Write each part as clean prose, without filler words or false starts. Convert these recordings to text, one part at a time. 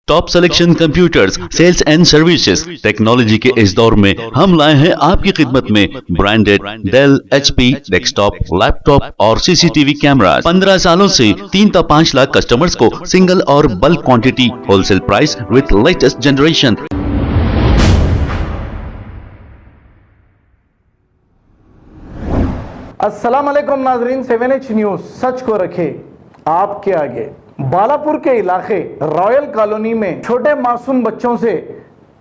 Top selection computers, sales and services. Technology के इस दौर में हम लाए हैं आपकी खिदमत में branded Dell, HP, desktop, laptop और सीसीटीवी कैमरा। 15 सालों से 3 से 5 लाख कस्टमर्स को सिंगल और bulk quantity, wholesale price with latest generation. अस्सलाम वालेकुम नाजरीन, 7H न्यूज सच को रखे आपके आगे। बालापुर के इलाके रॉयल कॉलोनी में छोटे मासूम बच्चों से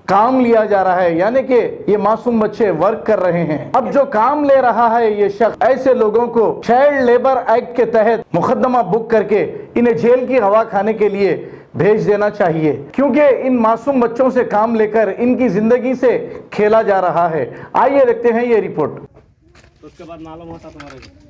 काम लिया जा रहा है, यानी कि ये मासूम बच्चे वर्क कर रहे हैं। अब जो काम ले रहा है ये शख्स, ऐसे लोगों को चाइल्ड लेबर एक्ट के तहत मुकदमा बुक करके इन्हें जेल की हवा खाने के लिए भेज देना चाहिए, क्योंकि इन मासूम बच्चों से काम लेकर इनकी जिंदगी से खेला जा रहा है। आइए देखते हैं ये रिपोर्ट। तो उसके बाद मालूम होता तुम्हारे को।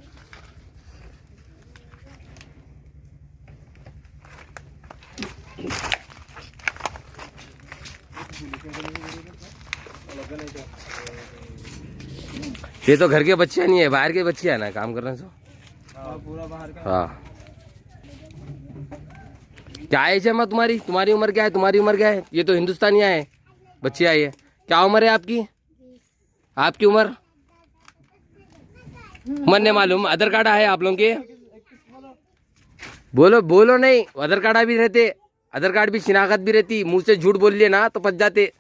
ये तो घर के बच्चे नहीं है, बाहर के बच्चे है ना काम कर रहे हैं। पूरा बाहर का। हाँ, क्या एज है माँ तुम्हारी? तुम्हारी उम्र क्या है? तुम्हारी उम्र क्या है? ये तो हिंदुस्तानी है बच्ची आई है। क्या उम्र है आपकी? आपकी उम्र नहीं मालूम? आधार कार्ड है आप लोगों के? बोलो बोलो नहीं, आधार कार्ड भी रहते, आधार कार्ड भी शिनाख्त भी रहती। मुंह से झूठ बोल लिए ना तो फंस जाते,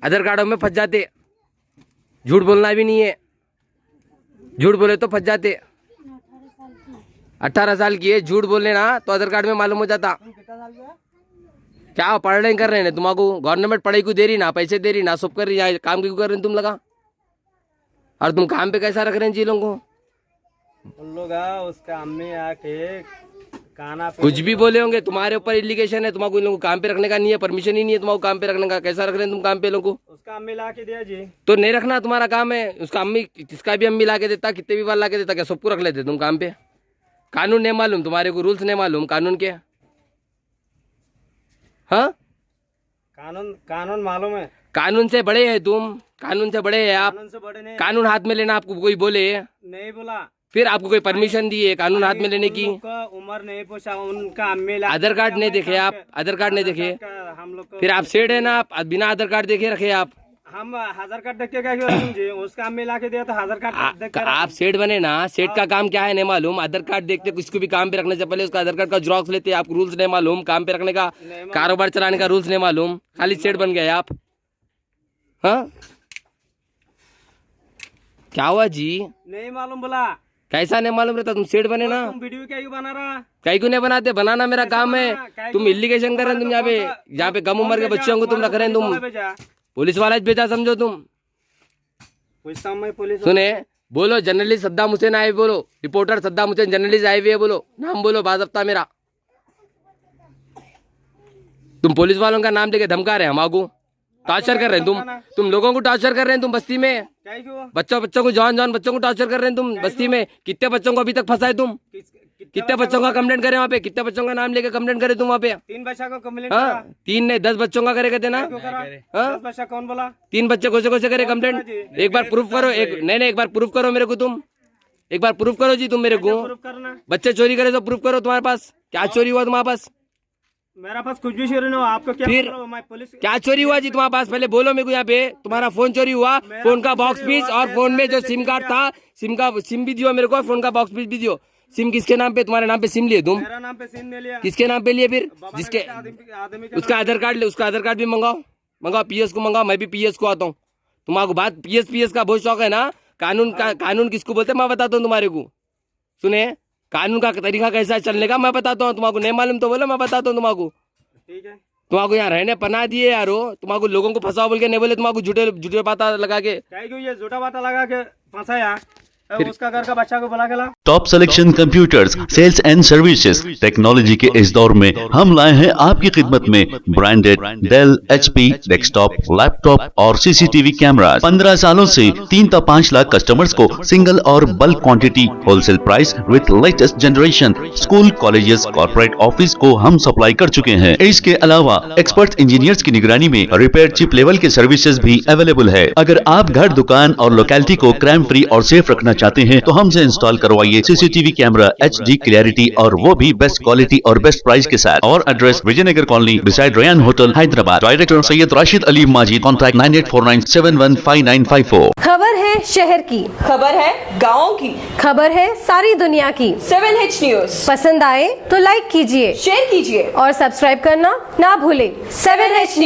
आधार कार्डों में फंस जाते। झूठ बोलना भी नहीं है, झूठ बोले तो फंस जाते। 18 साल की है, झूठ बोलने ना तो आधार कार्ड में मालूम हो जाता। क्या पढ़ रहे कर रहे हैं तुम्हारा? गवर्नमेंट पढ़ाई को दे रही ना, पैसे दे रही ना, सब कर रही है, काम क्यों कर रहे हैं तुम लगा? और तुम काम पे कैसा रख रहे हैं जी लोगों को? उन लोग उसका अम्मी आके खाना कुछ भी बोले होंगे, तुम्हारे ऊपर एलिगेशन है। तुम्हारे इन लोगों को काम पे रखने का नहीं है, परमिशन ही नहीं है तुम्हारा काम पे रखने का। कैसा रख रहे हैं तुम काम पे लोगों को? उसका अम्मी ला के दिया जी। तो नहीं रखना तुम्हारा काम है। उसका अम्मी, किसका भी अम्मी ला के देता, कितने भी बार ला के देता, क्या सबको रख लेते तुम काम पे? कानून नहीं मालूम तुम्हारे को? रूल्स नहीं मालूम कानून के? हाँ, कानून मालूम है। कानून से बड़े है तुम, कानून से बड़े है आप। कानून से बड़े नहीं। कानून हाथ में लेना आपको कोई बोले? नहीं बोला। फिर आपको कोई परमिशन दी है कानून हाथ में लेने की? उम्र नहीं पूछा, उनका अम्मी ला। आधार कार्ड नहीं देखे आप? आधार कार्ड नहीं देखे? हम लोग को फिर आप सेठ है ना, आप बिना आधार कार्ड देखे रखे आप? हम आधार कार्ड देख के क्या क्यों जी? उसका अम्मी ला के दिया तो आधार कार्ड देख के आप सेठ बने ना, सेठ का काम क्या है नहीं मालूम? आधार कार्ड देखते, किसको भी काम पे रखने से पहले उसका आधार कार्ड का जेरॉक्स लेते। आपको रूल्स नहीं मालूम काम पे रखने का, कारोबार चलाने का रूल्स नहीं मालूम, खाली सेठ बन गए आप। हाँ, क्या हुआ जी? नहीं मालूम बोला। कैसा नहीं मालूम रहता? तुम सेठ बने ना। तुम वीडियो क्या बना रहा? कहीं को नहीं बनाते, बनाना मेरा काम है। तुम इलीगेशन कर रहे हैं तुम यहाँ पे कम उम्र के बच्चों को तुम रख रहे हैं। तुम पुलिस वाला भेजा समझो तुम? पुलिस सुने, बोलो जर्नलिस्ट सद्दाम हुसैन आए, बोलो रिपोर्टर सद्दाम हुसैन जर्नलिस्ट आए हुए, बोलो नाम बोलो बाज़ाब्ता मेरा। तुम पुलिस वालों का नाम लेके धमका रहे हैं, हम आगू टॉर्चर कर रहे हैं। तुम लोगों को टॉर्चर कर रहे हैं तुम बस्ती में। बच्चों को जवान बच्चों को टॉर्चर कर रहे हैं तुम बस्ती में। कितने बच्चों को अभी तक फंसाए तुम? कितने बच्चों का कंप्लेंट करे वहाँ पे? कितने बच्चों का नाम लेके कंप्लेंट करे तुम वहाँ पे? 3 बच्चा को कंप्लेंट। हाँ, 3 नहीं 10 बच्चों का करे कहते ना। 10 बच्चा कौन बोला? 3 बच्चे कौन से करे कंप्लेंट? एक बार प्रूफ करो। नहीं, एक बार प्रूफ करो मेरे को तुम। एक बार प्रूफ करो जी तुम मेरे को। बच्चे चोरी करे तो प्रूफ करो तुम्हारे पास। क्या चोरी हुआ तुम्हारे पास? मेरा पास कुछ भी चोरी नहीं हुआ। आपको क्या? फिर पुलिस क्या चोरी हुआ जी तुम्हारे पास? पहले बोलो मेरे को। यहाँ पे तुम्हारा फोन चोरी हुआ, फोन का बॉक्स पीस और फोन में जो सिम कार्ड था, सिम भी दियो मेरे को, फोन का बॉक्स पीस भी दियो। सिम किसके नाम पे? तुम्हारे नाम पे सिम लिए तुम? मेरा नाम पे सिम ले लिया। किसके नाम पे लिए फिर? जिसके उसका आधार कार्ड ले, उसका आधार कार्ड भी मंगाओ, पीएस को मंगाओ। मैं भी पीएस को आता हूँ। तुम्हारे बात पीएस का बहुत शौक है ना। कानून किसको बोलते मैं बताता हूँ तुम्हारे को। सुने, कानून का तरीका कैसा चलने का मैं बताता हूँ। तुम्हारे नहीं मालूम तो बोलो, मैं बताता हूँ तुम्हारे। ठीक है, तुम्हारे यहाँ रहने पना दिए यारो। तुम्हारे लोगों को फंसाओ बोल के नहीं बोले, तुम्हारे झूठे बात लगा के। क्यों ये झूठा बात लगा के फंसाया? उसका घर का बच्चा को बुला के ला। Top selection computers, sales and services. Technology के इस दौर में हम लाए हैं आपकी खिदमत में branded Dell, HP, desktop, laptop और सीसीटीवी कैमरा। 15 सालों से 3 से 5 लाख कस्टमर्स को सिंगल और bulk quantity, wholesale price with latest generation. School, colleges, corporate office को हम सप्लाई कर चुके हैं। इसके अलावा एक्सपर्ट इंजीनियर्स की निगरानी में रिपेयर चिप लेवल के सर्विसेज भी अवेलेबल है। अगर आप घर, दुकान और लोकेलिटी को क्राइम फ्री और सेफ रखना चाहते हैं तो हमसे इंस्टॉल करवाइए सीसीटीवी कैमरा HD क्लैरिटी और वो भी बेस्ट क्वालिटी और बेस्ट प्राइस के साथ। और address Vijaynagar colony beside Ryan hotel Hyderabad. Director Syed Rashid Ali Majid. Contact 9849715954। खबर है शहर की, खबर है गाँव की, खबर है सारी दुनिया की। 7H न्यूज पसंद आए तो लाइक कीजिए, शेयर कीजिए और सब्सक्राइब करना ना भूलें। 7H news.